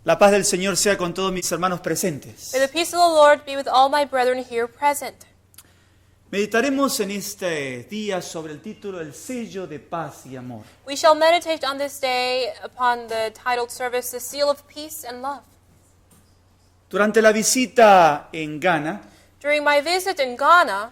La paz del Señor sea con todos mis hermanos presentes. May the peace of the Lord be with all my brethren here present. Meditaremos en este día sobre el título El sello de paz y amor. We shall meditate on this day upon the titled service, The Seal of Peace and Love. Durante la visita en Ghana, During my visit in Ghana,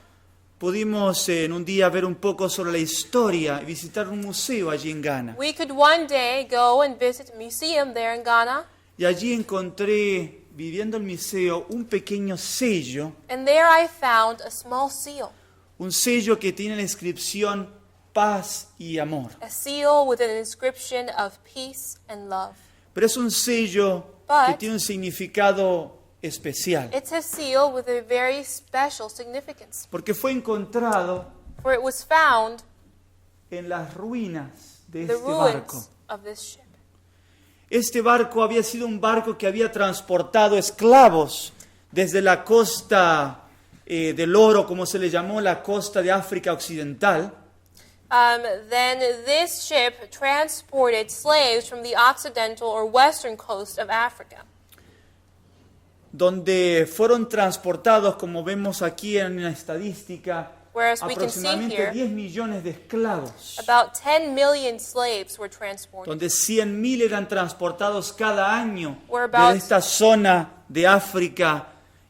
pudimos en un día ver un poco sobre la historia y visitar un museo allí en Ghana. we could one day go and visit a museum there in Ghana, Y allí encontré, viviendo el museo, un pequeño sello, and there I found a small seal, un sello que tiene la inscripción paz y amor. a seal with an inscription of peace and love. Pero es un sello que tiene un significado especial, It's a seal with a very special significance, porque fue encontrado for it was found en las ruinas de in the este barco. ruins of this ship. Este barco había sido un barco que había transportado esclavos desde la costa del Oro, como se le llamó, la costa de África Occidental, Then this ship transported slaves from the occidental or western coast of Africa, donde fueron transportados, como vemos aquí en la estadística, whereas we can see aproximadamente here 10 millones de esclavos, about 10 million slaves were transported, donde 100.000 eran transportados cada año We're about- de esta zona de África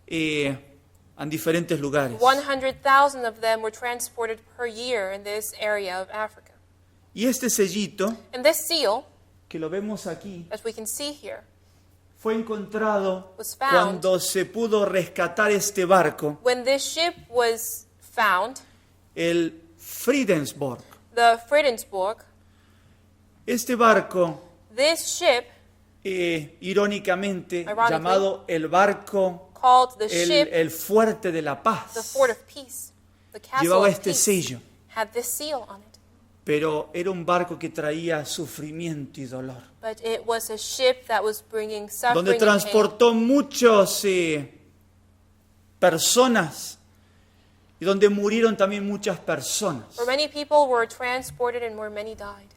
en diferentes lugares. 100,000 of them were transported per year in this area of Africa. Y este sellito, And this seal, que lo vemos aquí, as we can see here, fue encontrado Was found cuando se pudo rescatar este barco, when this ship was found, el Friedensborg. the Friedensborg, Este barco, this ship, irónicamente Ironically, llamado el barco, called the ship el fuerte de la the paz, Fort of Peace, the Castle llevaba of este Peace, sello, had this seal on it. pero era un barco que traía sufrimiento y dolor, But it was a ship that was bringing suffering donde and pain. transportó muchas personas y donde murieron también muchas personas. Where many people were transported and where many died.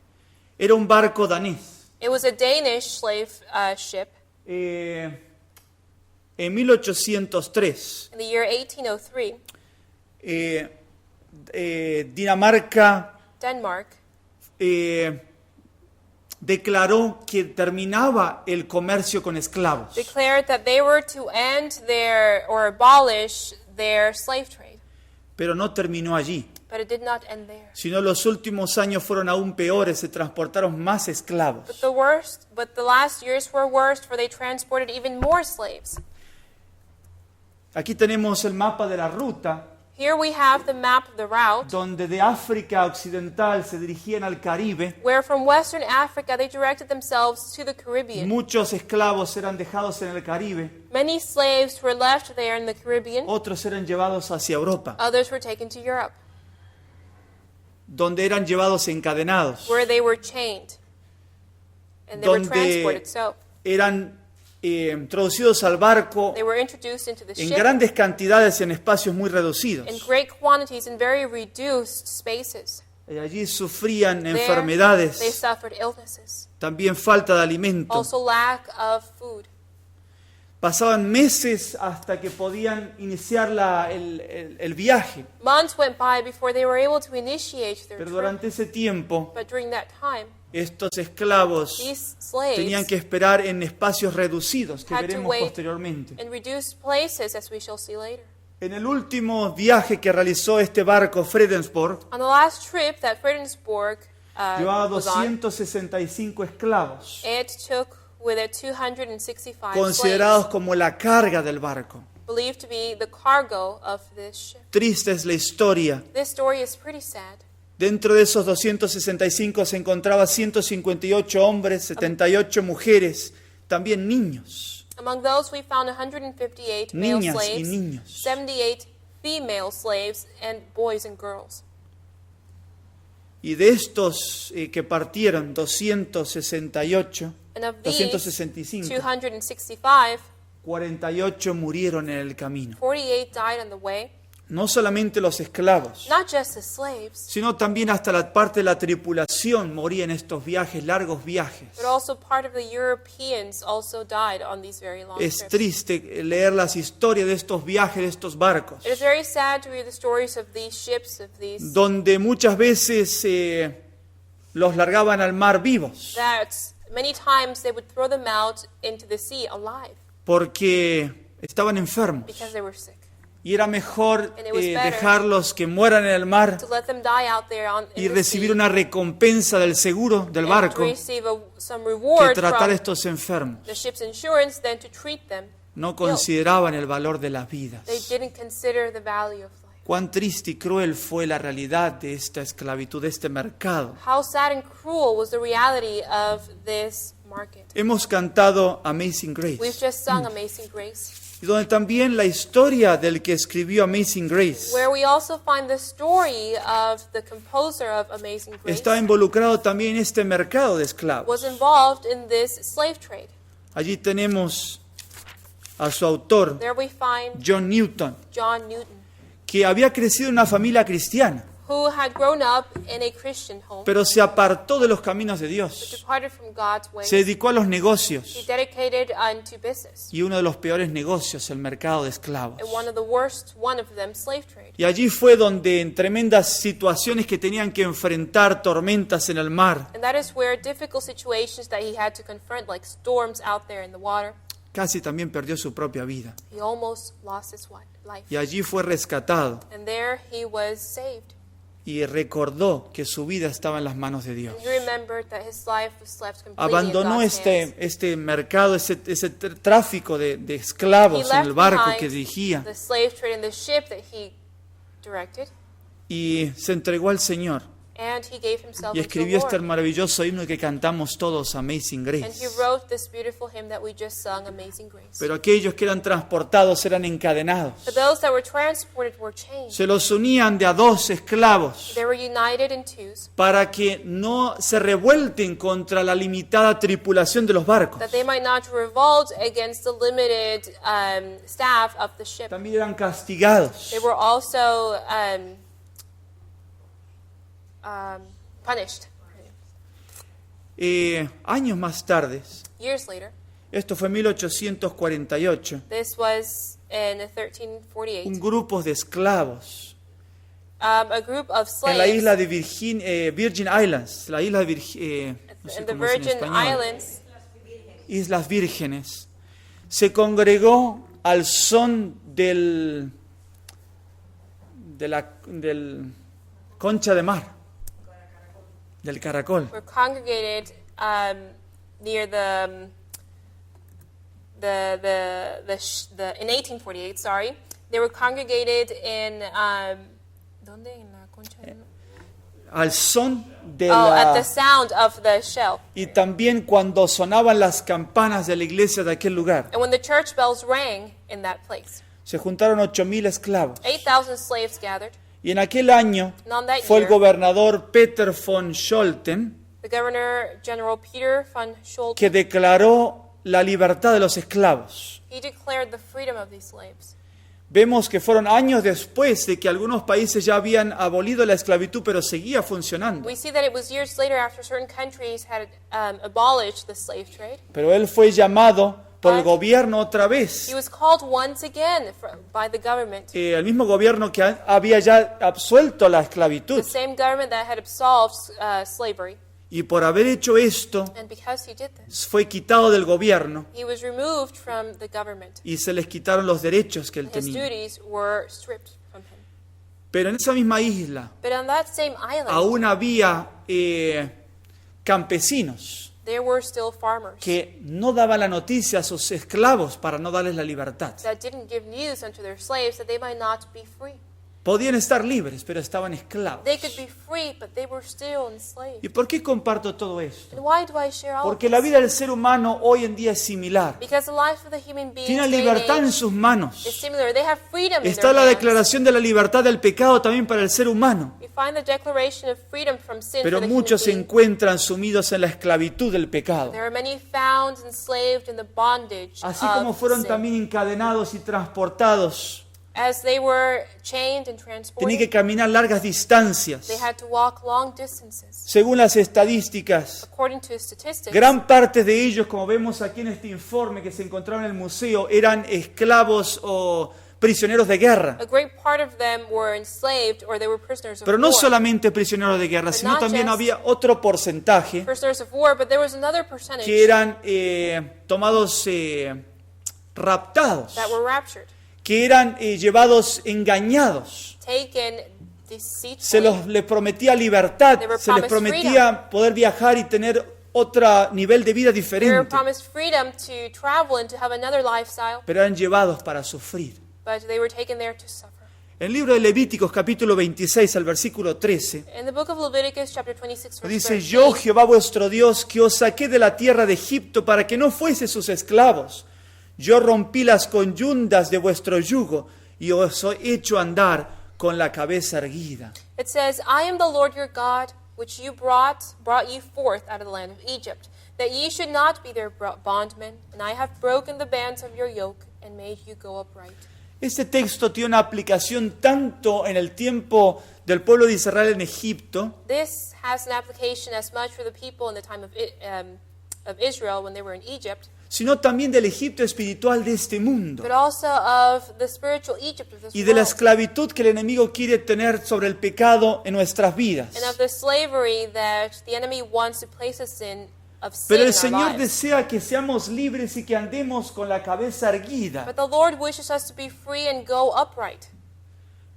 Era un barco danés. It was a Danish slave ship En 1803, in the year 1803. Dinamarca Denmark declaró que terminaba el comercio con esclavos, declared that they were to end their or abolish their slave trade. pero no terminó allí, But it did not end there. sino los últimos años fueron aún peores, se transportaron más esclavos. But the last years were worse, for they transported even more slaves. Aquí tenemos el mapa de la ruta, Here we have the map of the route, donde de África Occidental se dirigían al Caribe. where from Western Africa they directed themselves to the Caribbean. Muchos esclavos eran dejados en el Caribe, Many slaves were left there in the Caribbean. otros eran llevados hacia Europa, Others were taken to Europe, donde eran llevados encadenados, where they were chained. And they were donde transported. So eran introducidos al barco they were introduced into the en ship grandes cantidades y en espacios muy reducidos. in great quantities in very reduced spaces. Y allí sufrían There, they enfermedades, suffered illnesses, también falta de alimento. also lack of food. Pasaban meses hasta que podían iniciar el viaje, Months went by before they were able to initiate their pero trip. durante ese tiempo But during that time, estos esclavos these tenían slaves que esperar en espacios reducidos, que had to veremos wait posteriormente. in reduced places, as we shall see later. En el último viaje que realizó este barco, Fredensborg, On the last trip that Friedensborg llevaba was on, 265 esclavos, it took with it 265 considerados slaves, como la carga del barco. believed to be the cargo of this ship. Triste es la historia. This story is pretty sad. Dentro de esos 265 se encontraba 158 hombres, 78 mujeres, también niños. Among those, we found 158 male Niñas y slaves, niños. 78 female slaves, and boys and girls. Y de estos que partieron, 268, And of these, 265, 265, 48 murieron en el camino. 48 died on the way. no solamente los esclavos, Not just the slaves, sino también hasta la parte de la tripulación moría en estos viajes, largos viajes. but also part of the Europeans also died on these very long Es trips. triste leer las historias de estos viajes, de estos barcos, It is very sad to read the stories of these ships, of these, donde muchas veces los largaban al mar vivos, that many times they would throw them out into the sea alive porque estaban enfermos. because they were sick. Y era mejor And it was better dejarlos que mueran en el mar To let them die out there y in the recibir sea una recompensa del seguro del and barco receive some que reward tratar a from estos enfermos. the ship's insurance than to treat them. No consideraban el valor de las vidas. They didn't consider the value of life. Cuán triste y cruel fue la realidad de esta esclavitud, de este mercado. How sad and cruel was the reality of this market. Hemos cantado Amazing We've Grace, just sung Amazing Grace, y donde también la historia del que escribió Amazing Grace where we also find the story of the composer of Amazing Grace está involucrado también en este mercado de esclavos. was involved in this slave trade. Allí tenemos a su autor, There we find John Newton, John Newton, que había crecido en una familia cristiana, who had grown up in a Christian home, pero se apartó de los caminos de but Dios. departed from God's ways. Se dedicó a los He negocios, dedicated unto business, y uno de los peores negocios, el mercado de esclavos. and one of the worst, one of them, slave trade. Y allí fue donde en tremendas situaciones que tenían que enfrentar, tormentas en el mar, And that is where difficult situations that he had to confront, like storms out there in the water, casi también perdió su propia vida. he almost lost his life. Y allí fue rescatado And there he was saved. y recordó que su vida estaba en las manos de Dios. And he remembered that his life was left completely Abandonó in God's hands. este mercado, ese tráfico de He esclavos en left el barco behind que dirigía the slave trade in the ship that he directed, y se entregó al Señor. and he gave himself Y unto the escribió este Lord. maravilloso himno que cantamos todos, Amazing And he Grace. wrote this beautiful hymn that we just sung, Amazing Grace. Pero aquellos que eran transportados eran encadenados. But those that were transported were chained. Se los unían de a dos esclavos They were united in twos, para que no se revuelten contra la limitada tripulación de los barcos. that they might not revolt against the limited staff of the ship. También eran castigados. They were also punished. Años más tarde, Years later, esto fue en 1848, this was in un 1348, grupo de esclavos a group of en la isla slaves de Virgin Islands, la isla de no sé in the cómo es en Virgin español, Islands, Islas Vírgenes, se congregó al son del concha de mar, del caracol. were congregated near in 1848. Sorry, they were congregated in ¿dónde? En la Concha de Mar. Al son de At the la... sound of the shell. Y también cuando sonaban las campanas de la iglesia de aquel lugar. And when the church bells rang in that place, Se juntaron 8.000 esclavos. 8,000 slaves gathered. Y en aquel año And on that fue el year, gobernador Peter von Scholten the Governor General Peter von Scholten, que declaró la libertad de los esclavos. he declared the freedom of these slaves. Vemos que fueron años después de que algunos países ya habían abolido la esclavitud, pero seguía funcionando. We see that it was years later after certain countries had abolished the slave trade. Pero él fue llamado por el But gobierno otra vez. he was called once again by the government, El mismo gobierno que había ya absuelto la the esclavitud. same government that had absolved slavery. Y por haber hecho esto, And because he did this, fue quitado del gobierno he was removed from the government. y se les quitaron los derechos que él His tenía. duties were stripped from him. Pero en esa misma isla But on that same island, aún había campesinos there were still farmers que no daban la noticia a sus esclavos para no darles la libertad. that didn't give news unto their slaves that they might not be free. Podían estar libres, pero estaban esclavos. They could be free, but they were still enslaved. ¿Y por qué comparto todo esto? And why do I share all Porque of la this? vida del ser humano hoy en día es similar. Because the life of the human being Tiene today libertad and en age sus is manos. similar. They have freedom in Está their la hands. declaración de la libertad del pecado también para el ser humano. We find the declaration of freedom from sin Pero for the human muchos se being. encuentran sumidos en la esclavitud del pecado. There are many found enslaved in the bondage Así como of fueron sin. también encadenados y transportados As they were chained and transported, Tenían que caminar largas distancias. they had to walk long distances. Según las estadísticas, According to statistics, gran parte de ellos, como vemos aquí en este informe que se encontraba en el museo, eran esclavos o prisioneros de guerra. a great part of them were enslaved or they were prisoners of Pero no war. solamente prisioneros de guerra, sino también había otro porcentaje Prisoners of war, but there was another percentage que eran tomados raptados, that were raptured, que eran llevados engañados. taken Se deceitfully. les prometía libertad, They were se les promised prometía poder viajar y tener otro nivel de vida They were diferente, promised freedom to travel and to have another lifestyle, pero eran llevados para sufrir. but they were taken there to suffer. En el libro de Levíticos, capítulo 26, al versículo 13, In the book of Leviticus, chapter 26, verse dice: 13, Yo, Jehová vuestro Dios, que os saqué de la tierra de Egipto para que no fuese sus esclavos. Yo rompí las conyundas de vuestro yugo y os he hecho andar con la cabeza erguida. it says, I am the Lord your God, which you brought you forth out of the land of Egypt, that ye should not be their bondmen, and I have broken the bands of your yoke and made you go upright. Este texto tiene una aplicación tanto en el tiempo del pueblo de Israel en Egipto, This has an application as much for the people in the time of Israel when they were in Egypt, sino también del Egipto espiritual de este mundo but also of the spiritual Egypt of this y de la world, esclavitud que el enemigo quiere tener sobre el pecado en nuestras vidas. and of the slavery that the enemy wants to place us in of sin Pero el in our Señor lives. desea que seamos libres y que andemos con la cabeza erguida. But the Lord wishes us to be free and go upright.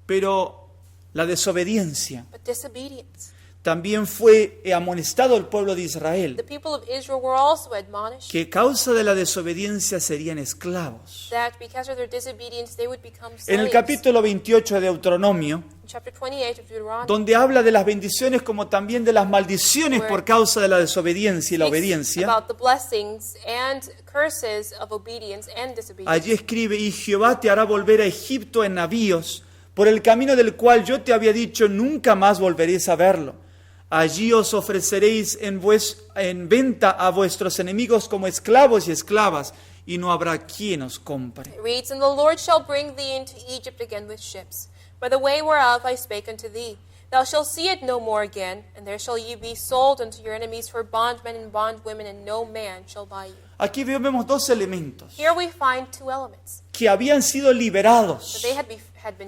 Pero la desobediencia But disobedience. también fue amonestado el pueblo de Israel, The people of Israel were also admonished que a causa de la desobediencia serían esclavos. that because of their disobedience they would become En el slaves. capítulo 28 de Deuteronomio, In chapter 28 of Deuteronomy, donde habla de las bendiciones como también de las maldiciones por causa de la desobediencia y la speaks obediencia, about the blessings and curses of obedience and disobedience. allí escribe: Y Jehová te hará volver a Egipto en navíos, por el camino del cual yo te había dicho, nunca más volveréis a verlo. Allí os ofreceréis en venta a vuestros enemigos como esclavos y esclavas, y no habrá quien os compre. It reads, And the Lord shall bring thee into Egypt again with ships, by the way whereof I spake unto thee. Thou shalt see it no more again, and there shall ye be sold unto your enemies for bondmen and bondwomen, and no man shall buy you. Aquí vemos dos elementos Here we find two elements. que habían sido That liberados, they had been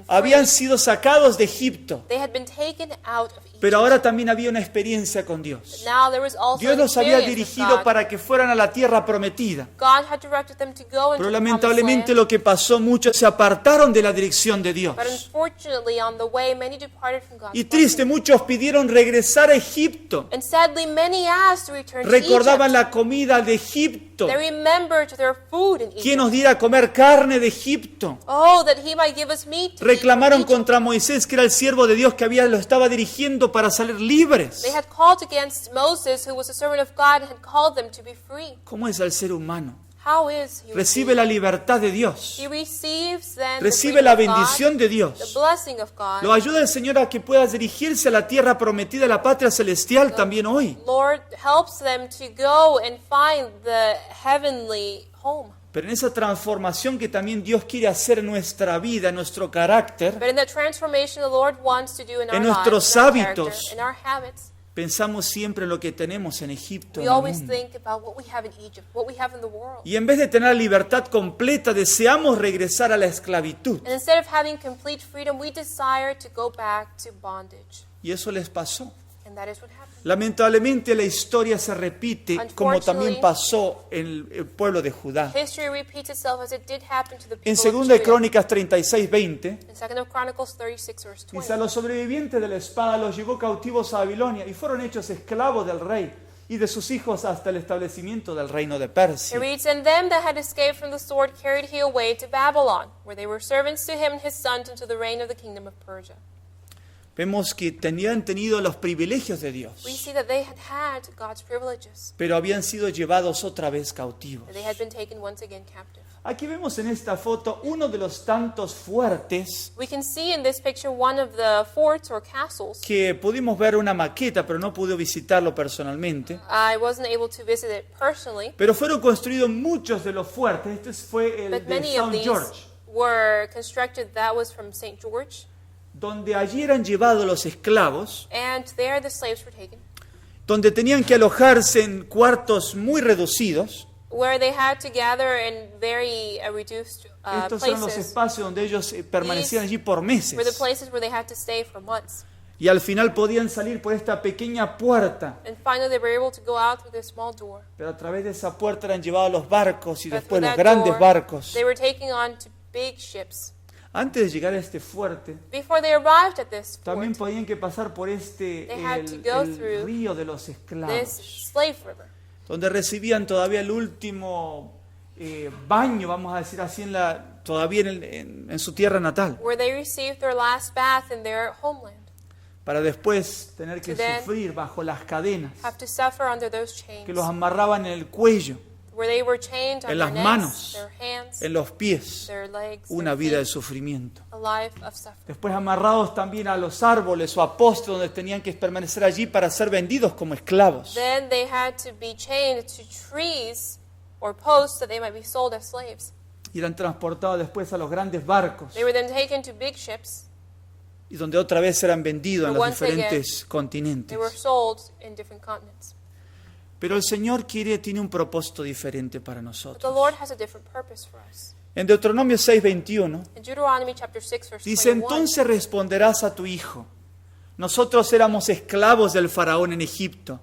free. habían sido sacados de Egipto, They had been taken out of Egypt. pero ahora también había una experiencia con But Dios. now there was also Dios an los había experience with dirigido God. para que fueran a la tierra prometida. God had directed them to go into Pero the promised lamentablemente land. lo que pasó, muchos se apartaron de la dirección de Dios. But unfortunately, on the way, many departed from God's Y triste, blessing. muchos pidieron regresar a Egipto. And sadly, many asked to return to Recordaban Egypt. la comida de Egipto. They remembered their food in ¿Quién nos Egypt. diera a comer carne de Egipto? Oh, that he might give us meat to eat from Reclamaron Egypt. contra Moisés, que era el siervo de Dios que lo estaba dirigiendo para salir libres. They had called against Moses, who was a servant of God, and had called them to be free. ¿Cómo es el ser humano? How is he? Recibe la libertad de Dios. He receives then Recibe the la freedom of bendición God, de the Dios. blessing of God. Lo ayuda el Señor a que pueda dirigirse a la tierra prometida, la patria celestial también hoy. Lord helps them to go and find the heavenly home. Pero en esa transformación que también Dios quiere hacer en nuestra vida, en nuestro carácter, But in that transformation the Lord wants to do in our nuestros lives, in our hábitos. character, in our habits, pensamos siempre en lo que tenemos en Egipto, we en el always mundo. think about what we have in Egypt, what we have in the world. Y en vez de tener la libertad completa, deseamos regresar a la esclavitud. And instead of having complete freedom, we desire to go back to bondage. Y eso les pasó. And that is what happened. Lamentablemente la historia se repite como también Unfortunately, pasó en el pueblo de Judá. History repeats itself as it did happen to the people En of 2 de Judah. Crónicas 36:20, In 2 of Chronicles 36, verse dice: a 20. los sobrevivientes de la espada los llevó cautivos a Babilonia y fueron hechos esclavos del rey y de sus hijos hasta el establecimiento del reino de It Persia. reads, And them that had escaped from the sword carried he away to Babylon, where they were servants to him and his sons unto the reign of the kingdom of Persia. Vemos que tenían tenido los privilegios de Dios, We see that they had God's privileges, pero habían sido llevados otra vez cautivos. that they had been taken once again captive. Aquí vemos en esta foto uno de los tantos fuertes We can see in this picture one of the forts or castles. que pudimos ver una maqueta, pero no pude visitarlo personalmente. I wasn't able to visit it personally, Pero fueron construidos muchos de los fuertes. Este fue el but de many of St. these George. were constructed. That was from St. George. donde allí eran llevados los esclavos, And there the slaves were taken, donde tenían que alojarse en cuartos muy reducidos. where they had to gather in very reduced Estos eran los places. espacios donde ellos permanecían allí por meses. Were the places where they had to stay for months. Y al final podían salir por esta pequeña puerta, And finally they were able to go out through this small door. pero a través de esa puerta eran llevados los barcos y But después through los that grandes door, barcos. they were taken on to big ships. Antes de llegar a este fuerte, Before they arrived at this también fort, podían que pasar por They had to go el through río de los this esclavos, slave river, donde recibían todavía el último baño, vamos a decir así, todavía en su tierra natal, where they received their last bath in their homeland, para después tener que To then sufrir bajo las cadenas have to suffer under those que los chains, amarraban en el cuello, where they were chained on en their las necks, manos, their hands, en los pies, their legs, una their vida de feet, sufrimiento. a life of suffering. Después amarrados también a los árboles o a postes donde tenían que permanecer allí para ser vendidos como esclavos. Then they had to be chained to trees or posts that they might be sold as slaves. Y eran transportados después a los grandes barcos They were then taken to big ships. y donde otra vez eran vendidos en But los once again, diferentes They continentes. were sold in different continents. Pero el Señor tiene un propósito diferente para But the nosotros. Lord has a different purpose for us. En Deuteronomio 6:21 In Deuteronomy chapter 6, verse dice, 21, entonces responderás a tu hijo, nosotros éramos esclavos del faraón en Egipto,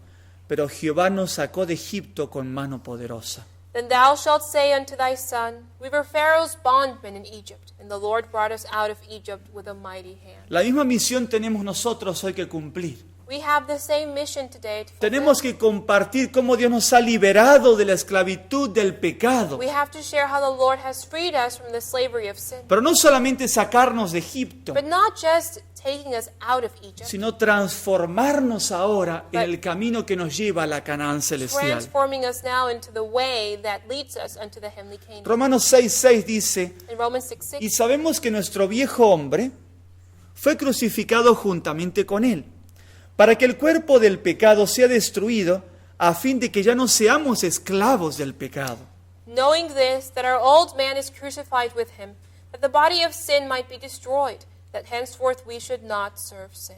pero Jehová nos sacó de Egipto con mano poderosa. Then thou shalt say unto thy son, We were Pharaoh's bondmen in Egypt, and the Lord brought us out of Egypt with a mighty hand. La misma misión tenemos nosotros hoy que cumplir. We have the same mission today to fulfill. Tenemos que compartir cómo Dios nos ha liberado de la esclavitud del pecado. We have to share how the Lord has freed us from the slavery of sin. Pero no solamente sacarnos de Egipto, But not just taking us out of Egypt, sino transformarnos ahora en el camino que nos lleva a la Canaán celestial. transforming us now into the way that leads us unto the heavenly kingdom. Romanos 6:6 dice, In Romans 6:6, y sabemos que nuestro viejo hombre fue crucificado juntamente con él, para que el cuerpo del pecado sea destruido, a fin de que ya no seamos esclavos del pecado. knowing this, that our old man is crucified with him, that the body of sin might be destroyed, that henceforth we should not serve sin.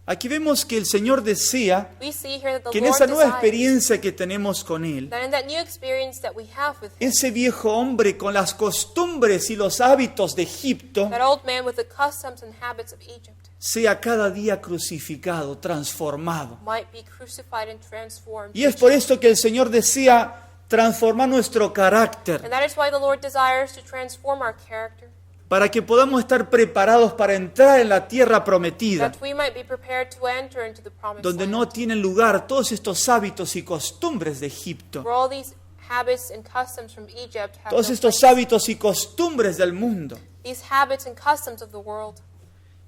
Aquí vemos que el Señor desea We see here that the que en Lord esa nueva desires experiencia que tenemos con Él, that in that new experience that we have with him, ese viejo hombre con las costumbres y los hábitos de Egipto that old man with the customs and habits of Egypt sea cada día crucificado, transformado. might be crucified and transformed. Y es por esto que el Señor desea transformar nuestro carácter, And that is why the Lord desires to transform our character, para que podamos estar preparados para entrar en la tierra prometida, that we might be prepared to enter into the promised donde land, no tienen lugar todos estos hábitos y costumbres de Egipto, where all these habits and customs from Egypt have todos no estos place. hábitos y costumbres del mundo. These habits and customs of the world,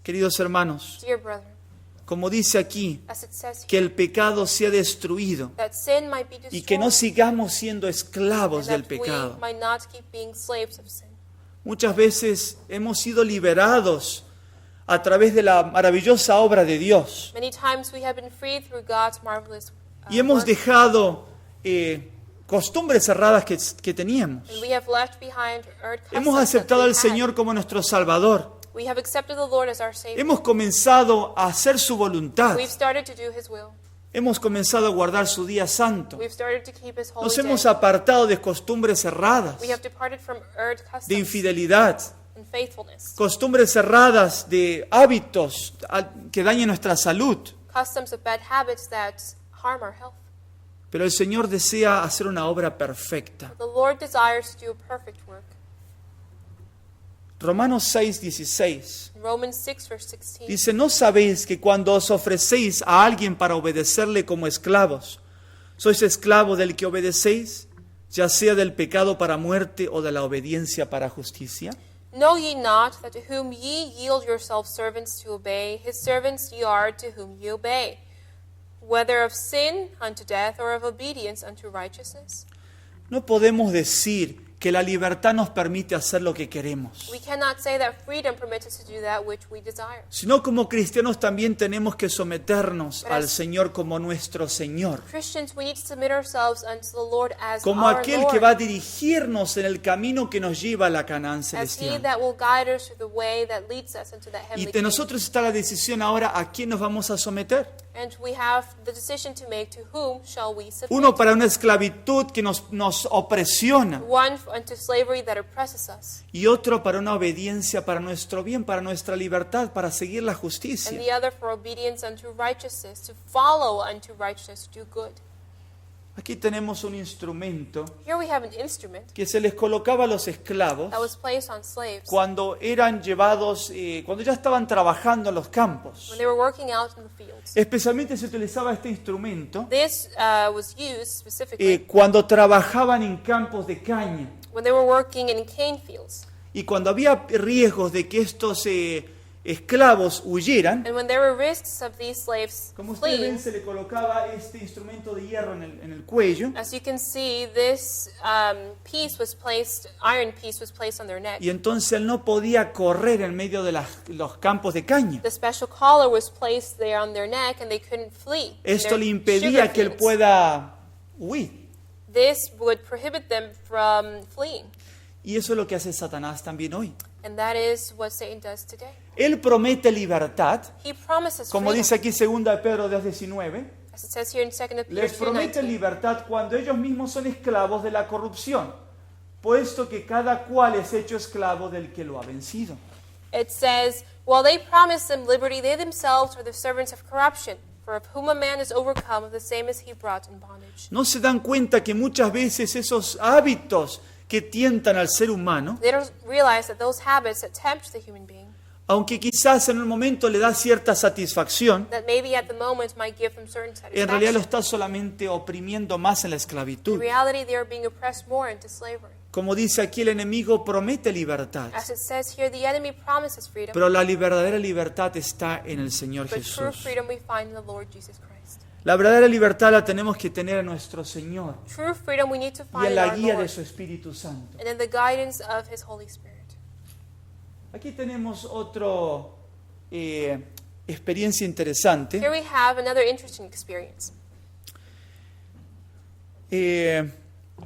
Queridos hermanos, dear brethren, como dice aquí, as it says que here, el pecado sea destruido that sin might be destroyed, y que no sigamos siendo esclavos and del that pecado. we might not keep being slaves of sin. Muchas veces hemos sido liberados a través de la maravillosa obra de Dios Many times we have been freed through God's marvelous y hemos work, dejado costumbres erradas que teníamos. and we have left behind earth Hemos customs that aceptado we al had. Señor como nuestro Salvador. We have accepted the Lord as our Savior. Hemos comenzado a hacer su voluntad. We've started to do His will. Hemos comenzado a guardar su día santo. We've started to keep His holy Nos day. hemos apartado de costumbres erradas, We have departed from earth customs de infidelidad, and faithfulness, costumbres erradas de hábitos que dañen nuestra salud. customs of bad habits that harm our health. Pero el Señor desea hacer una obra perfecta. The Lord desires to do a perfect work. Romanos 6:16 In Romans 6, verse 16, dice, ¿no sabéis que cuando os ofrecéis a alguien para obedecerle como esclavos, sois esclavos del que obedecéis, ya sea del pecado para muerte o de la obediencia para justicia? Know ye not that to whom ye yield yourselves servants to obey, his servants ye are to whom ye obey, whether of sin unto death or of obedience unto righteousness? No podemos decir que la libertad nos permite hacer lo que queremos, We cannot say that freedom permits us to do that which we desire. sino como cristianos también tenemos que someternos Pero al es- Señor como nuestro Señor, Christians, we need to submit ourselves unto the Lord as como our aquel Lord, que va a dirigirnos en el camino que nos lleva a la Canaán as He celestial. that will guide us through the way that leads us into that Y heavenly de kingdom. nosotros está la decisión ahora a quién nos vamos a someter. And we have the decision to make, to whom shall we submit? Uno para una esclavitud que nos opresiona One unto slavery that oppresses us, y otro para una obediencia para nuestro bien, para nuestra libertad, para seguir la and justicia. the other for obedience unto righteousness, to follow unto righteousness, to do good. Aquí tenemos un instrumento Here we have an instrument que se les colocaba a los esclavos that was placed on slaves cuando eran llevados, cuando ya estaban trabajando en los campos. when they were working out in the fields. Especialmente se utilizaba este instrumento This was used specifically cuando trabajaban en campos de caña when they were working in cane fields, y cuando había riesgos de que estos esclavos huyeran. and when there were risks of these slaves Como ustedes ven, fleeing. se le colocaba este instrumento de hierro en el cuello As you can see, this piece was placed, iron piece was placed on their neck. y entonces él no podía correr en medio de los campos de caña. The special collar was placed there on their neck, and they couldn't flee. in Esto their le impedía sugar que él fields. pueda huir. This would prohibit them from fleeing, Y eso es lo que hace Satanás también hoy. and that is what Satan does today. Él promete libertad, He promises como freedom, dice aquí 2 de Pedro 2:19. as it says here in 2 Peter Les promete 2:19. libertad cuando ellos mismos son esclavos de la corrupción, puesto que cada cual es hecho esclavo del que lo ha vencido. It says, while they promise them liberty, they themselves are the servants of corruption. For of whom a man is overcome, of the same is he brought in bondage. ¿No se dan cuenta que muchas veces esos hábitos que tientan al ser humano, They don't realize that those habits that tempt the human being, aunque quizás en un momento le da cierta satisfacción, that maybe at the moment might give them certain en realidad lo satisfaction, está solamente oprimiendo más en la in esclavitud? reality they are being oppressed more into slavery. Como dice aquí, el enemigo promete libertad, As it says here, the enemy promises freedom, pero la verdadera libertad está en el Señor but true Jesús. freedom we find in the Lord Jesus Christ. La verdadera libertad la tenemos que tener en nuestro Señor True freedom we need to y find en in la our guía de Lord, su Espíritu Santo. and in the guidance of His Holy Spirit. Aquí tenemos otra experiencia interesante. Here we have another interesting experience.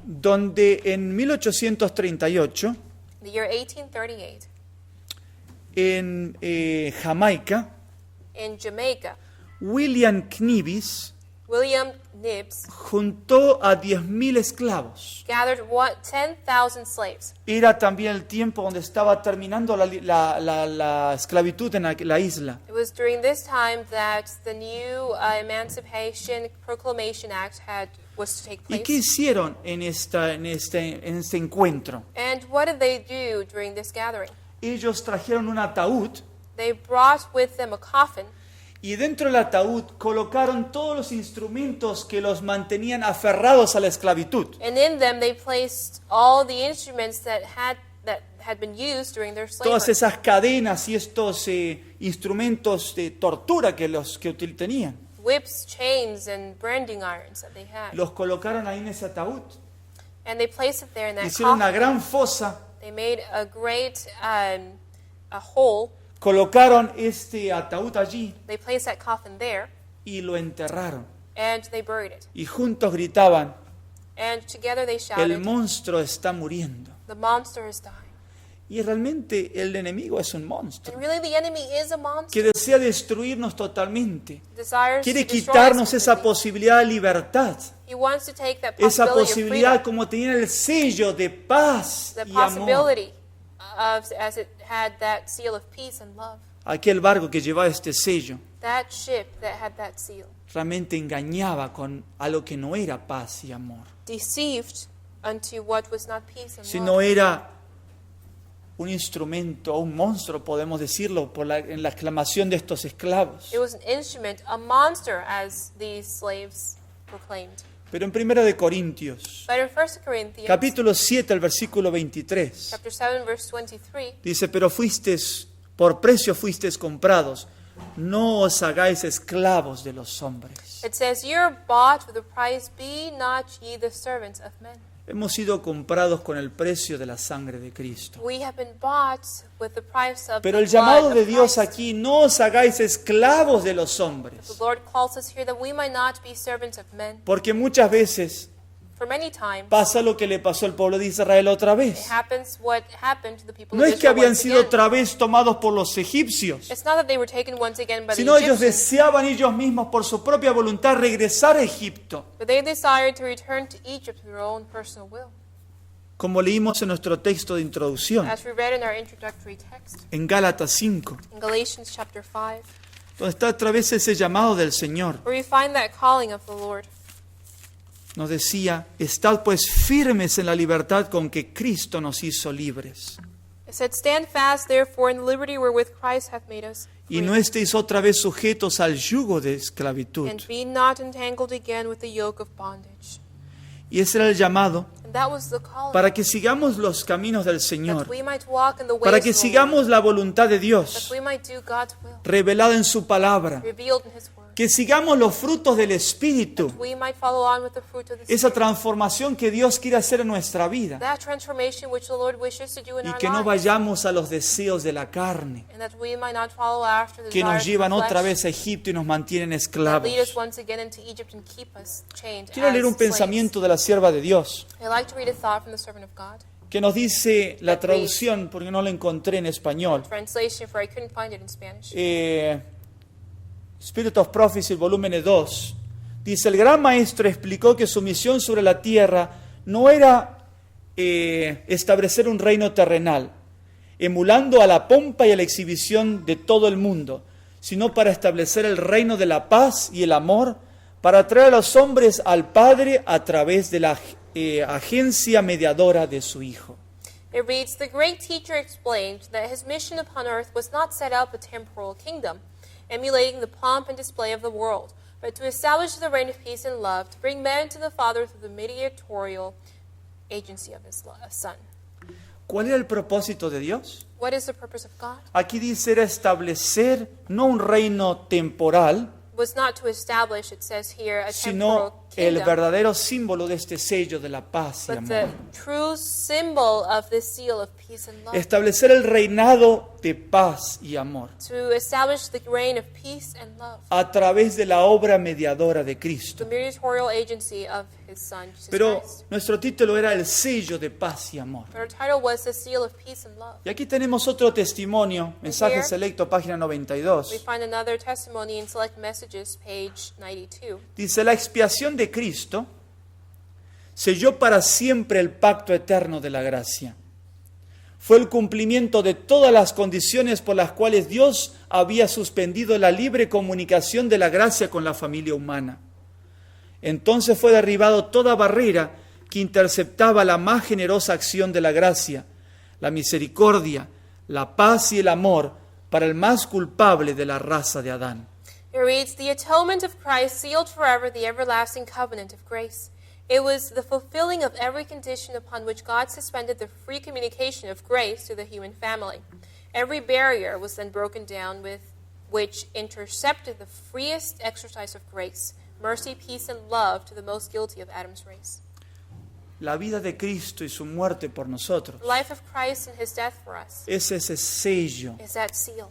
Donde en 1838, The year 1838, en Jamaica, in Jamaica, William Knibbs William Knibbs juntó a 10.000 esclavos. gathered 10,000 slaves. Era también el tiempo donde estaba terminando la esclavitud en la isla. It was during this time that the new Emancipation Proclamation Act was to take ¿Y place. qué hicieron en este encuentro? And what did they do during this gathering? Ellos trajeron un ataúd They brought with them a coffin, y dentro del ataúd colocaron todos los instrumentos que los mantenían aferrados a la esclavitud. and in them they placed all the instruments that had been used during their Todas slavery. esas cadenas y estos instrumentos de tortura que tenían. Whips, chains, and branding irons that they had. Los colocaron ahí en ese ataúd. And they placed it there in that Hicieron una coffin. gran fosa. They made a great a hole. Colocaron este ataúd allí They placed that coffin there, y lo enterraron. and they buried it. Y juntos gritaban, And together they el shouted, monstruo está muriendo. "The monster is dying." Y realmente el enemigo es un monstruo And really, the enemy is a que monster. desea destruirnos totalmente. Desires Quiere to destroy quitarnos us esa completely. posibilidad de libertad. He wants to take that Esa possibility of posibilidad freedom, como tenía el sello de paz the y amor. possibility of, as it had that seal of peace and love. Aquel barco que llevaba este sello That ship that had that seal realmente engañaba con algo que no era paz y amor, deceived unto what was not peace and sino love. era un instrumento, un monstruo, podemos decirlo, en la exclamación de estos esclavos. It was an instrument, a monster, as these slaves proclaimed. Pero en 1 de Corintios, But in 1 Corinthians, capítulo 7, el versículo 23, chapter 7, verse 23, dice, pero por precio fuisteis comprados, no os hagáis esclavos de los hombres. it says, "You are bought with a price, be not ye the servants of men." Hemos sido comprados con el precio de la sangre de Cristo. We have been bought with the price of Pero the el llamado blood de of Dios Christ. aquí, no os hagáis esclavos de los The hombres. Lord calls us here that we might not be servants of men. Porque muchas veces For many times, pasa lo que le pasó al pueblo de Israel otra it vez. happens what happened to the people No of es que Israel habían once sido again. otra vez tomados por los egipcios, It's not that they were taken once again by the sino ellos Egyptians, deseaban ellos mismos por su propia voluntad regresar a Egipto. but they desired to return to Egypt to their own personal will. Como leímos en nuestro texto de introducción, As we read in our introductory text, en Gálatas 5, in Galatians chapter 5, donde está otra vez ese llamado del Señor. where we find that calling of the Lord. Nos decía, estad pues firmes en la libertad con que Cristo nos hizo libres. It said, "Stand fast, therefore, in the liberty wherewith Christ hath made us Y free, no estéis otra vez sujetos al yugo de esclavitud. and be not entangled again with the yoke of bondage." Y ese era el llamado And that was the calling, para que sigamos los caminos del Señor, that we might walk in the ways para que of the Lord, sigamos la voluntad de that Dios we might do God's will, revelada en su palabra, revealed in His word, que sigamos los frutos del Espíritu, that we might follow on with the fruit of the esa Spirit, transformación que Dios quiere hacer en nuestra vida, that transformation which the Lord wishes to do in y our que no lives, vayamos a los deseos de la carne, and that we might not follow after the que desires nos of llevan the otra flesh, vez a Egipto y nos mantienen that esclavos. lead us once again into Egypt and keep us chained Quiero leer as un pensamiento de la sierva de Dios, slaves. I'd like to read a thought from the servant of God. que nos dice la traducción, porque no la encontré en español. Translation, for I couldn't find it in Spanish. Spirit of Prophecy, volumen 2, dice, el gran maestro explicó que su misión sobre la tierra no era establecer un reino terrenal, emulando a la pompa y a la exhibición de todo el mundo, sino para establecer el reino de la paz y el amor, para atraer a los hombres al Padre a través de la agencia mediadora de su Hijo. It reads, "The great teacher explained that his mission upon earth was not set up a temporal kingdom, emulating the pomp and display of the world, but to establish the reign of peace and love, to bring men to the Father through the mediatorial agency of his Son." ¿Cuál era el propósito de Dios? What is the purpose of God? Aquí dice era establecer no un reino temporal, It was not to establish, it says here, a temporal sino el kingdom, verdadero símbolo de este sello de la paz y but the amor. true symbol of this seal of peace and love. Establecer el reinado de paz y amor To establish the reign of peace and love, a través de la obra mediadora de the Cristo. mediatorial agency of his Son, Jesus Pero Christ. nuestro título era el sello de paz y amor. But our title was the seal of peace and love. Y aquí tenemos otro testimonio, mensaje selecto, página We 92. find another testimony in Select Messages, page 92. Dice, la expiación de Cristo selló para siempre el pacto eterno de la gracia. Fue el cumplimiento de todas las condiciones por las cuales Dios había suspendido la libre comunicación de la gracia con la familia humana. Entonces fue derribado toda barrera que interceptaba la más generosa acción de la gracia, la misericordia, la paz y el amor para el más culpable de la raza de Adán. It reads, "The atonement of Christ sealed forever the everlasting covenant of grace. It was the fulfilling of every condition upon which God suspended the free communication of grace to the human family. Every barrier was then broken down with which intercepted the freest exercise of grace, mercy, peace, and love to the most guilty of Adam's race." La vida de Cristo y su muerte por nosotros The life of Christ and his death for us es ese sello, is that seal.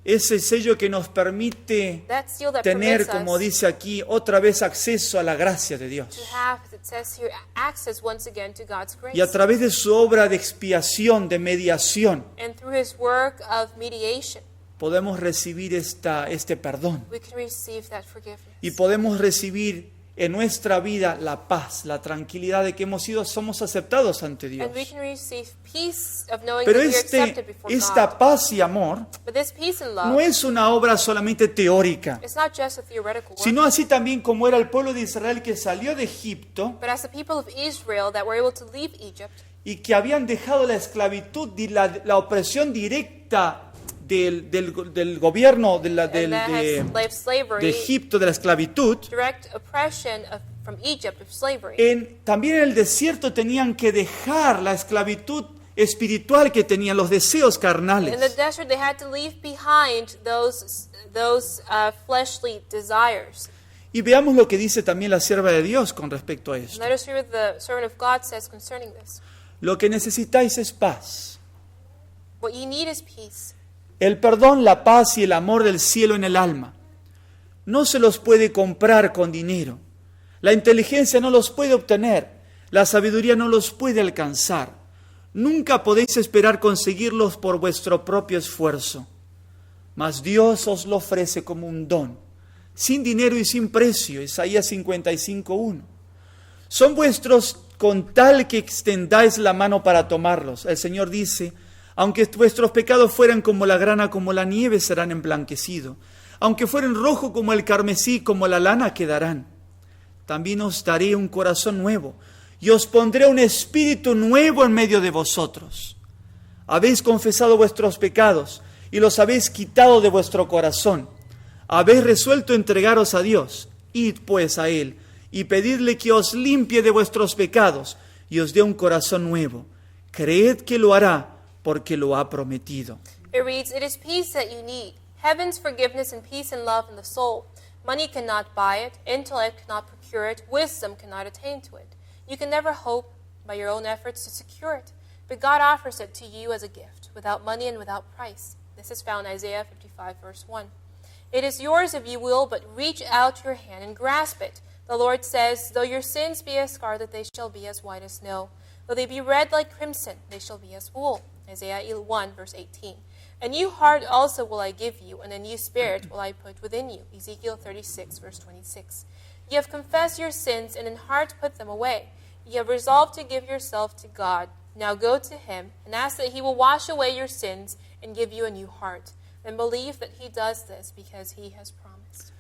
ese sello que nos permite That seal that tener, permits como us dice aquí, otra vez acceso a la gracia de to Dios. have, as it says here, access once again to God's grace. Y a través de su obra de expiación, de mediación, And through his work of mediation, podemos recibir este perdón. we can receive that forgiveness. Y podemos recibir en nuestra vida la paz, la tranquilidad de que somos aceptados ante Dios. And we can receive peace of knowing Pero that we are accepted before esta God. paz y amor But this peace and love, no es una obra solamente teórica, it's not just a theoretical work, sino así también como era el pueblo de Israel que salió de Egipto but as the people of Israel that were able to leave Egypt y que habían dejado la esclavitud y la opresión directa del gobierno and that has left slavery, de Egipto, de la esclavitud. direct oppression from Egypt of slavery. También en el desierto tenían que dejar la esclavitud espiritual que tenían, los deseos In the carnales. desert, they had to leave behind those fleshly desires. Y veamos lo que dice también la sierva de Dios con respecto a And esto. let us read what the servant of God says concerning this. Lo que necesitáis es paz. What you need is peace. El perdón, la paz y el amor del cielo en el alma. No se los puede comprar con dinero. La inteligencia no los puede obtener. La sabiduría no los puede alcanzar. Nunca podéis esperar conseguirlos por vuestro propio esfuerzo. Mas Dios os lo ofrece como un don, sin dinero y sin precio. Isaías 55:1. Son vuestros con tal que extendáis la mano para tomarlos. El Señor dice, aunque vuestros pecados fueran como la grana, como la nieve, serán emblanquecidos. Aunque fueren rojo como el carmesí, como la lana, quedarán. También os daré un corazón nuevo, y os pondré un espíritu nuevo en medio de vosotros. Habéis confesado vuestros pecados, y los habéis quitado de vuestro corazón. Habéis resuelto entregaros a Dios. Id pues a Él, y pedidle que os limpie de vuestros pecados, y os dé un corazón nuevo. Creed que lo hará, porque lo ha prometido. It reads, "It is peace that you need, heaven's forgiveness and peace and love in the soul. Money cannot buy it, intellect cannot procure it, wisdom cannot attain to it. You can never hope by your own efforts to secure it, but God offers it to you as a gift, without money and without price." This is found in Isaiah 55, verse 1. "It is yours if you will, but reach out your hand and grasp it. The Lord says, though your sins be as scarlet, they shall be as white as snow. Though they be red like crimson, they shall be as wool." Isaiah 1, verse 18. "A new heart also will I give you, and a new spirit will I put within you." Ezekiel 36, verse 26. "You have confessed your sins, and in heart put them away. You have resolved to give yourself to God. Now go to Him, and ask that He will wash away your sins and give you a new heart. Then believe that He does this, because He has promised."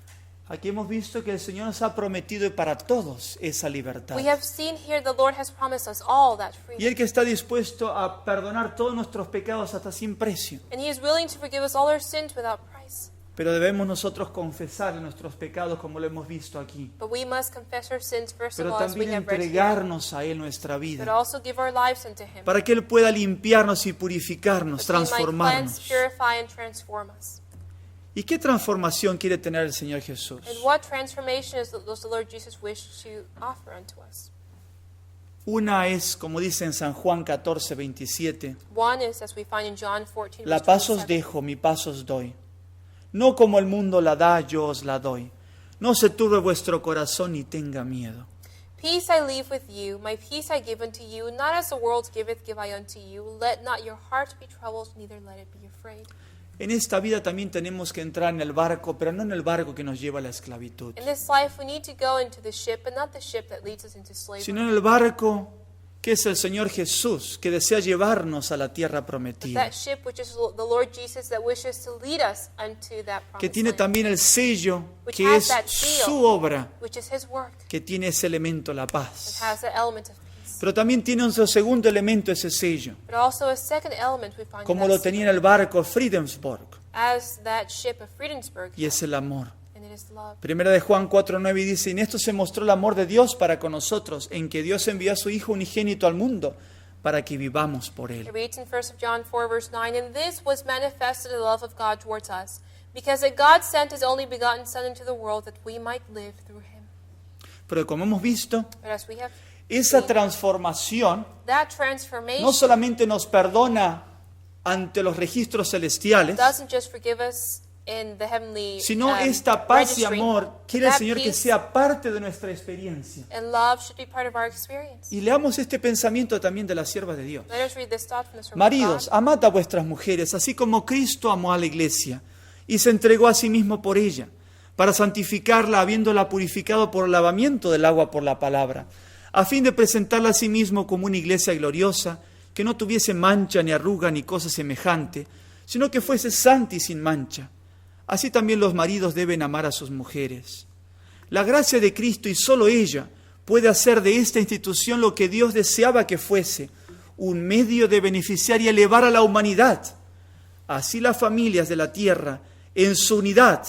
Aquí hemos visto que el Señor nos ha prometido para todos esa libertad. We have seen here the Lord has promised us all that Y freedom. Él que está dispuesto a perdonar todos nuestros pecados hasta sin precio. And He is willing to forgive us all our sins without price. Pero debemos nosotros confesar nuestros pecados como lo hemos visto aquí. But we must confess our sins first of Pero all, as we también have read here. entregarnos a Él nuestra But vida. also give our lives unto Him. Para que Él pueda limpiarnos y purificarnos, That He might transformarnos. cleanse, purify, and transform us. ¿Y qué transformación quiere tener el Señor Jesús? And what transformation does the Lord Jesus wish to offer unto us? Una es, como dice en San Juan 14:27, One is, as we find in John 14, la verse paz os 27. dejo, mi paz os doy. No como el mundo la da, yo os la doy. No se turbe vuestro corazón ni tenga miedo. "Peace I leave with you, my peace I give unto you. Not as the world giveth, give I unto you. Let not your heart be troubled, neither let it be afraid." En esta vida también tenemos que entrar en el barco, pero no en el barco que nos lleva a la esclavitud, In this life, we need to go into the ship, but not the ship that leads us into slavery. sino en el barco que es el Señor Jesús, que desea llevarnos a la tierra But prometida, that ship, which is the Lord Jesus, that wishes to lead us unto that que promised tiene land, también el sello, Which que has es that seal. su obra, which is His work. que tiene ese elemento, la It paz. has that element of peace. Pero también tiene un segundo elemento, ese sello, But also a second element we find in como that lo tenía en el barco Friedensburg, as that ship of Friedensburg, y es el amor. and it is love. Primera de Juan 4:9 dice, en esto se mostró el amor de Dios para con nosotros, en que Dios envió a su Hijo unigénito al mundo para que vivamos por Él. It reads in 1 John 4, verse 9, "And this was manifested the love of God towards us, because that God sent His only begotten Son into the world that we might live through Him." Pero como hemos visto, But as we have esa seen, transformación that transformation no solamente nos perdona ante los registros celestiales, doesn't just forgive us in the heavenly sino esta paz y registry, amor but quiere el that Señor que peace sea parte de nuestra experiencia. and love should be part of our experience. Y leamos este pensamiento también de la sierva de Dios. Let us read this thought from the servant of Maridos, God. amad a vuestras mujeres, así como Cristo amó a la iglesia y se entregó a sí mismo por ella, para santificarla, habiéndola purificado por el lavamiento del agua por la palabra, a fin de presentarla a sí mismo como una iglesia gloriosa, que no tuviese mancha ni arruga ni cosa semejante, sino que fuese santa y sin mancha. Así también los maridos deben amar a sus mujeres. La gracia de Cristo y solo ella puede hacer de esta institución lo que Dios deseaba que fuese, un medio de beneficiar y elevar a la humanidad. Así las familias de la tierra, en su unidad,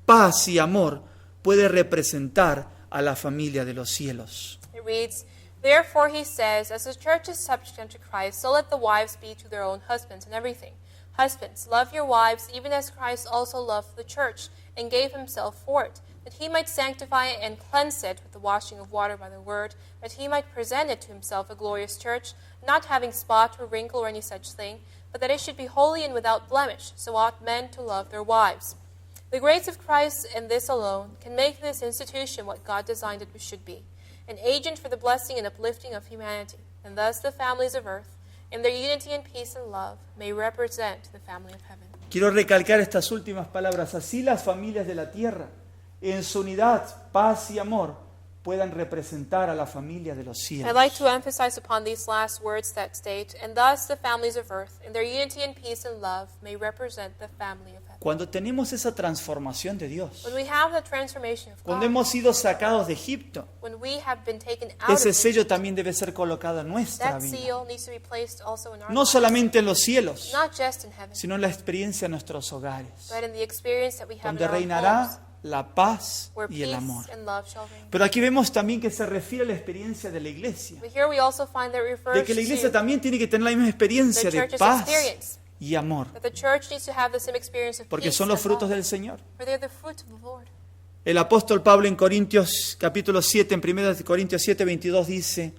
paz y amor, puede representar a la familia de los cielos. It reads, "Therefore he says, as the church is subject unto Christ, so let the wives be to their own husbands in everything. Husbands, love your wives, even as Christ also loved the church, and gave himself for it, that he might sanctify it and cleanse it with the washing of water by the word, that he might present it to himself a glorious church, not having spot or wrinkle or any such thing, but that it should be holy and without blemish. So ought men to love their wives. The grace of Christ and this alone can make this institution what God designed it should be, an agent for the blessing and uplifting of humanity, and thus the families of earth, in their unity and peace and love, may represent the family of heaven. Quiero recalcar estas últimas palabras. Así las familias de la tierra, en su unidad, paz y amor, puedan representar a la familia de los cielos. I'd like to emphasize upon these last words that state, and thus the families of earth, in their unity and peace and love, may represent the family of heaven. Cuando tenemos esa transformación de Dios, When we have the transformation of cuando God, hemos sido sacados de Egipto, when we have been taken out of ese sello Egypt, también debe ser colocado en nuestra that vida. seal needs to be placed also in our No lives, solamente en los cielos, not just in heaven, sino en la experiencia de nuestros hogares, but in the experience that we have in donde our homes, reinará la paz where y el peace amor. and love shall reign. Pero aquí vemos también que se refiere a la experiencia de la iglesia, But here we also find that it refers de que la iglesia to también tiene que tener la misma experiencia the de church's paz experience, y amor, that the church needs to have the same experience of porque peace son los and frutos love, del Señor. for they're the fruit of the Lord. El apóstol Pablo en Corintios capítulo 7, en 1 Corintios 7, 22 dice: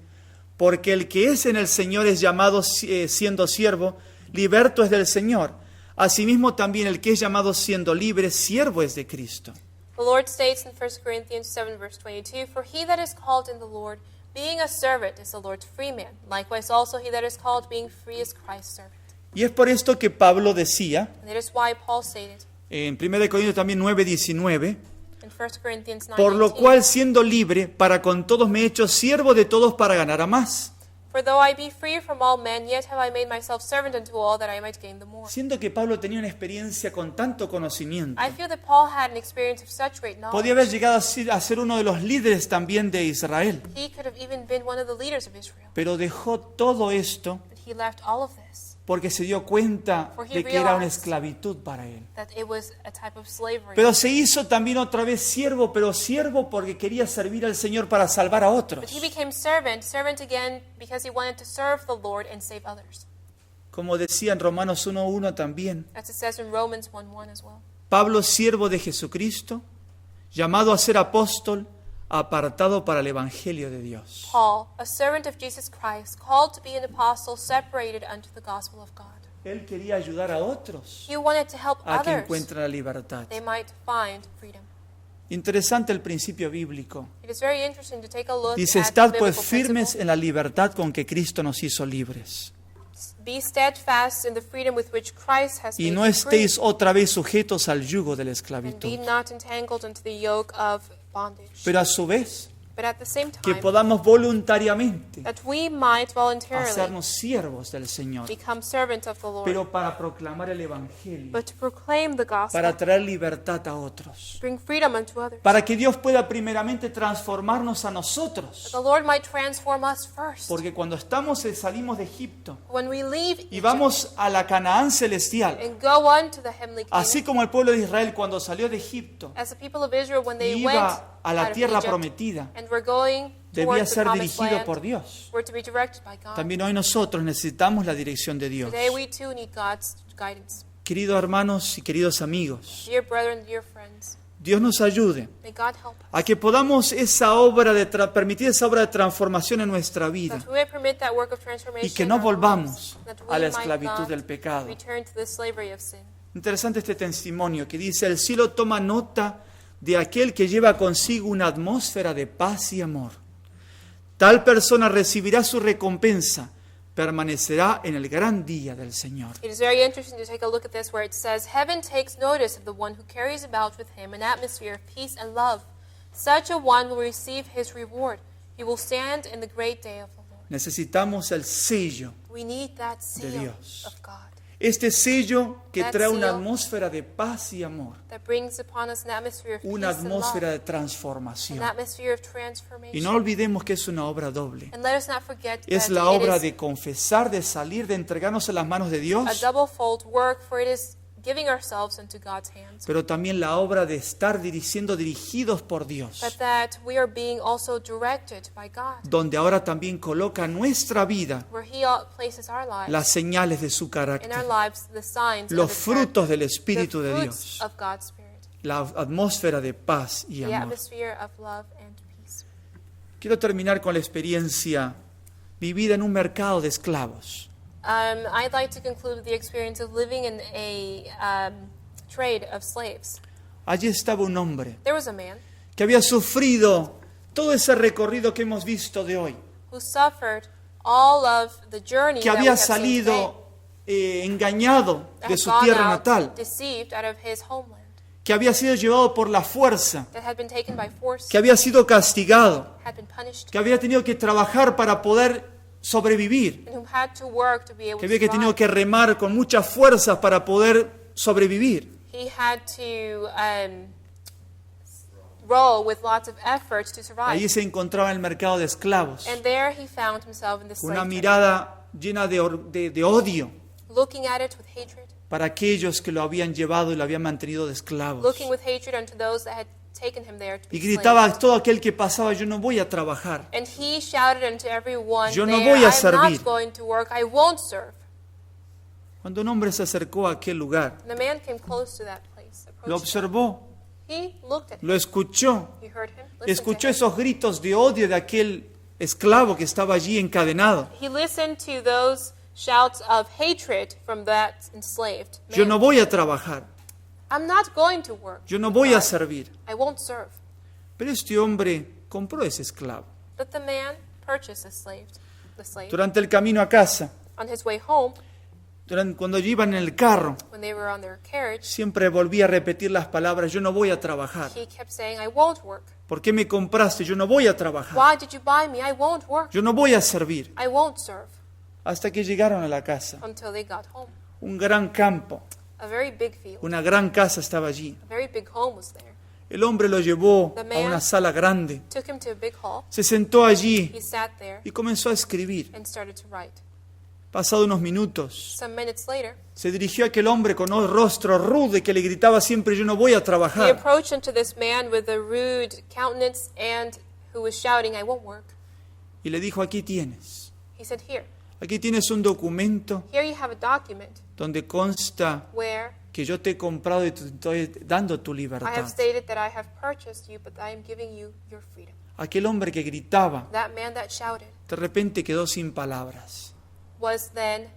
porque el que es en el Señor es llamado siendo siervo, liberto es del Señor. Asimismo también el que es llamado siendo libre, siervo es de Cristo. The Lord states in 1 Corinthians 7, verse 22, for he that is called in the Lord, being a servant, is the Lord's free man. Likewise also he that is called, being free, is Christ's servant. Y es por esto que Pablo decía, And that is why Paul stated en 1 Corintios también 9, 19, in 1 Corinthians 9, por lo 19, cual siendo libre, para con todos me he hecho siervo de todos para ganar a más. for though I be free from all men, yet have I made myself servant unto all, that I might gain the more. Siendo que Pablo tenía una experiencia con tanto conocimiento, I feel that Paul had an experience of such great podía knowledge. haber llegado a ser uno de los líderes también de Israel, He could have even been one of the leaders of Israel. pero dejó todo esto But he left all of this, porque se dio cuenta For he de que era una realized esclavitud para él. that it was a type of slavery. Pero se hizo también otra vez siervo, pero siervo porque quería servir al Señor para salvar a otros. But he became servant, servant again, because he wanted to serve the Lord and save others. Como decía en Romanos 1:1 también, As it says in Romans 1:1 as well. Pablo, siervo de Jesucristo, llamado a ser apóstol, apartado para el Evangelio de Dios. Paul, a servant of Jesus Christ, called to be an apostle, separated unto the gospel of God. Él quería ayudar a otros He wanted to help a que others encuentren la libertad. they might find freedom. Interesante el principio bíblico. It is very interesting to take a look Dice, at the estad pues biblical firmes principle. en la libertad con que Cristo nos hizo libres. Be steadfast in the freedom with which Christ has Y made no you free, estéis otra vez sujetos al yugo de la and be esclavitud. not entangled into the yoke of bondage. Pero a su vez, But at the same que time, podamos voluntariamente that we might voluntarily hacernos siervos del Señor, become servants of the Lord, pero para proclamar el Evangelio, but to proclaim the gospel, para traer libertad a otros, bring freedom unto others, para que Dios pueda primeramente transformarnos a nosotros. that the Lord might transform us first. Porque cuando salimos de Egipto When we leave y Egypt vamos a la Canaán celestial, and go on to the heavenly kingdom, así como el pueblo de Israel cuando salió de Egipto as the people of Israel when they iba went a la out of tierra Egypt prometida, and were going debía towards the ser promised dirigido land, por Dios. were to be directed by God. También hoy nosotros necesitamos la dirección de Dios. Today we too need God's guidance. Queridos hermanos y queridos amigos, Dear brethren, dear friends, Dios nos ayude may God help us. a que podamos permitir esa obra de transformación en nuestra vida That we may permit that work of transformation y que in no our lives, volvamos that a la we might esclavitud not del pecado. return to the slavery of sin. Interesante este testimonio que dice, el cielo toma nota de aquel que lleva consigo una atmósfera de paz y amor. Tal persona recibirá su recompensa, permanecerá en el gran día del Señor. It is very interesting to take a look at this where it says, Heaven takes notice of the one who carries about with him an atmosphere of peace and love. Such a one will receive his reward. He will stand in the great day of the Lord. Necesitamos el sello, We need that seal Dios. of God este sello que That trae una seal. atmósfera de paz y amor, that brings upon us an atmosphere of una peace and love, atmósfera de an transformación. atmosphere of Y transformation. no olvidemos que es una obra doble. And let us not forget Es that la it obra is de confesar, de salir, de entregarnos en las manos de a Dios, double-fold work, for it is giving ourselves into God's hands. pero también la obra de estar siendo dirigidos por Dios, But that we are being also directed by God, donde ahora también coloca en nuestra vida where He places our lives, las señales de su in carácter, our lives, the signs, los of His frutos del character, Espíritu the de fruits Dios, of God's Spirit, la atmósfera de paz y the amor. atmosphere of love and peace. Quiero terminar con la experiencia vivida en un mercado de esclavos. I'd like to conclude with the experience of living in a trade of slaves. Allí estaba un hombre There was a man que había sufrido todo ese recorrido que hemos visto de hoy, who suffered all of the journey que that we había have seen today, salido engañado that de had su gone tierra out natal, deceived out of his homeland, que había sido llevado por la fuerza, that had been taken by force, que había sido castigado, had been punished, que había tenido que trabajar para poder sobrevivir, and who had to work to be able que to había que tenido survive. que remar con muchas fuerzas para poder sobrevivir. He had to row with lots of efforts to survive. Allí se encontraba en el mercado de esclavos, And there he found himself in the con una slave trade, mirada llena de odio looking at it with hatred, para aquellos que lo habían llevado y lo habían mantenido de esclavos. looking with hatred unto those that had taken him there to be Y gritaba slaves. a todo aquel que pasaba, yo no voy a trabajar. And he shouted unto everyone Yo no there, voy a I'm servir. not going to work, I won't serve. Cuando un hombre se acercó a aquel lugar, And the man came close to that place, lo approached him. observó, He looked at him, lo escuchó, he heard him, listened escuchó to him. esos gritos de odio de aquel esclavo que estaba allí encadenado. He listened to those shouts of hatred from that enslaved Yo man. no voy a trabajar, I'm not going to work. yo no voy a servir. I won't serve. Pero este hombre compró ese esclavo. But the man purchased the slave. Durante el camino a casa, On his way home, cuando iban en el carro, when they were on their carriage, siempre volvía a repetir las palabras, yo no voy a trabajar. he kept saying, I won't work. ¿Por qué me compraste? Yo no voy a trabajar. Why did you buy me? I won't work. Yo no voy a servir. I won't serve. Hasta que llegaron a la casa. Until they got home. Un gran campo, A very big field, una gran casa estaba allí. a very big home was there. El hombre lo llevó The a man una sala grande. Took him to a big hall. Se sentó allí He sat there y comenzó a escribir. and started to write. Pasado unos minutos, Some minutes later, se dirigió a aquel hombre con un rostro rudo y que le gritaba siempre, yo no voy a he trabajar. approached unto this man with a rude countenance and who was shouting, I won't work. Y le dijo, aquí tienes. He said, Aquí tienes un documento here you have a document donde consta where que yo te he comprado y te estoy dando tu I have libertad. stated that I have purchased you, but I am giving you your freedom. Aquel hombre que gritaba, That man that shouted de repente quedó sin palabras. was then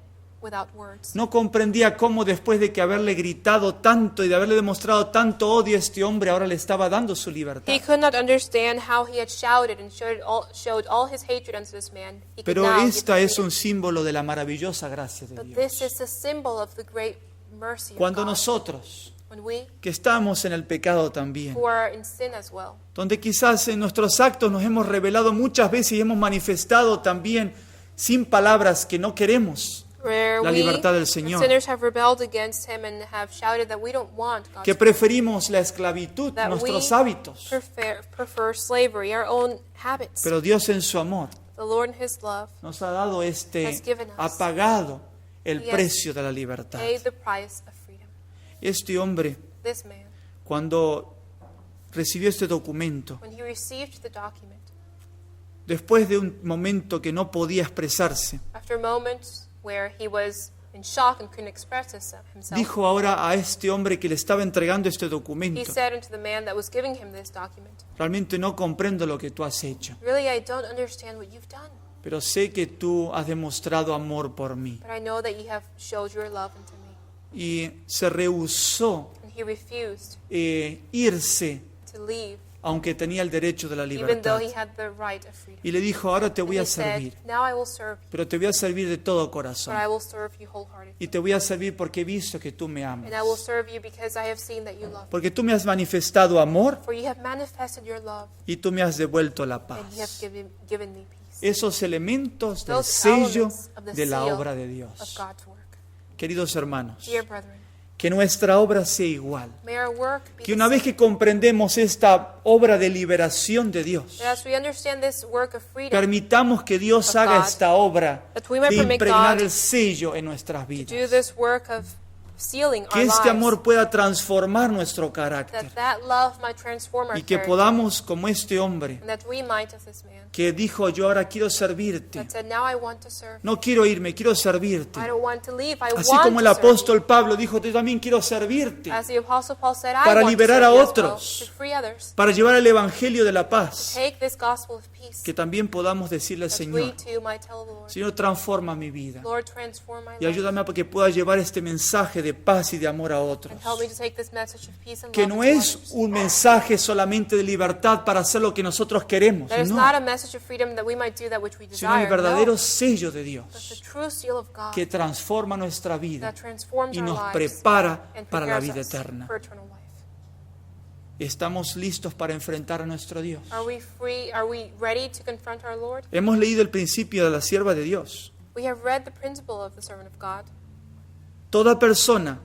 without words. No comprendía cómo después de que haberle gritado tanto y de haberle demostrado tanto odio a este hombre, ahora le estaba dando su libertad. He could not understand how he had shouted and showed all his hatred unto this man. He could Pero now give esta him es un freedom. símbolo de la maravillosa gracia de But Dios. this is a symbol of the great mercy of Cuando God. nosotros, When we, que estamos en el pecado también, who are in sin as well, donde quizás en nuestros actos nos hemos revelado muchas veces y hemos manifestado también sin palabras que no queremos, where la we, libertad del the Señor, sinners, have rebelled against him and have shouted that we don't want God's que preferimos la esclavitud, that nuestros we hábitos. prefer slavery, our own habits. Pero Dios en su amor The Lord in His love nos ha dado has given us. ha pagado el He has precio de la libertad. paid the price of freedom. Este hombre, This man, cuando recibió este documento, when he received the document, después de un momento que no podía expresarse, after moments where he was in shock and couldn't express himself, dijo ahora a este hombre que le estaba entregando este he documento, said unto the man that was giving him this document, realmente no comprendo lo que tú has hecho, really, I don't understand what you've done, pero sé que tú has demostrado amor por mí. but I know that you have showed your love unto me. Y se rehusó And he refused irse, to leave, aunque tenía el derecho de la even though libertad. he had the right of freedom. Y le dijo, ahora te voy And a he said, servir, now I will serve you, pero te voy a servir de todo but corazón. I will serve you wholeheartedly. Y te voy a servir porque he visto que tú me amas. And I will serve you because I have seen that you love me. Porque tú me has manifestado amor For you have manifested your love, y tú me has devuelto la and you have paz. given me peace. Esos elementos del Those sello elements of the de la seal obra de of Dios. God's work. Queridos hermanos, Dear brethren, que nuestra obra sea igual. may our work be Que the una vez same. que comprendemos esta obra de liberación de Dios, That as we understand this work of freedom, permitamos que Dios of haga God, esta obra that we might de permit impregnar God el sello en nuestras do vidas. this work of sealing que our este lives, amor pueda transformar nuestro carácter that love might transform our y que character, podamos, como este hombre and that we might, as this man, que dijo, yo ahora quiero servirte, that said, now I want to serve. no quiero irme, quiero servirte. I don't want to leave. I Así want como el to serve apóstol Pablo dijo, yo también quiero servirte, you. As the Apostle Paul said, I para want liberar to a serve you as otros, well, to free others, para llevar el evangelio de la paz, take this gospel of peace, que también podamos decirle al that we Señor, too might tell the Lord, Señor, transforma mi vida Lord, transform my y life, ayúdame a que pueda llevar este mensaje de paz y de amor a otros. and help me to take this message of peace and Que love no to es others. un mensaje solamente de libertad para hacer lo que nosotros queremos, That is no, not a message of freedom that we might do that which we sino el desire, verdadero no, sello de but the Dios true seal of God que transforma nuestra vida that transforms y our nos lives prepara and para la prepares vida us eterna. for eternal life. ¿Estamos listos para enfrentar a nuestro Dios? Are we free? Are we ready to confront our Lord? Hemos leído el principio de la sierva de Dios. We have read the principle of the servant of God. Toda persona,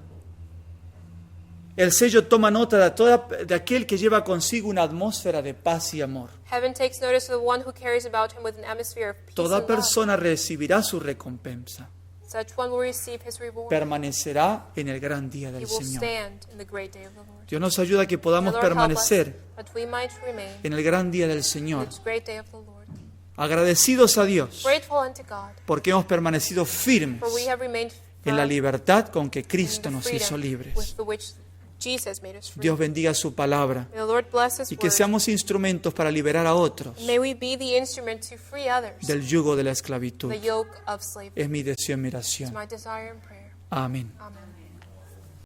el sello toma nota de aquel que lleva consigo una atmósfera de paz y amor. Heaven takes notice of the one who carries about him with an atmosphere of peace Toda and love. persona recibirá su recompensa. Such one will receive his reward. Permanecerá en el gran día He del will Señor. stand in the great day of the Lord. Dios nos ayuda a que The podamos Lord help us permanecer that we might remain en el gran día del in Señor, this great day of the Lord. agradecidos a Dios Grateful unto God, porque hemos permanecido firmes for we have remained en la firm libertad con que in Cristo the nos hizo freedom libres. with the which Jesus made us free. Dios bendiga su palabra May the Lord bless His y que word. seamos instrumentos para liberar a otros May we be the instrument to free others del yugo de la from esclavitud. the yoke of slavery. Es mi deseo y mi It's oración. my desire and prayer. Amén. Amen.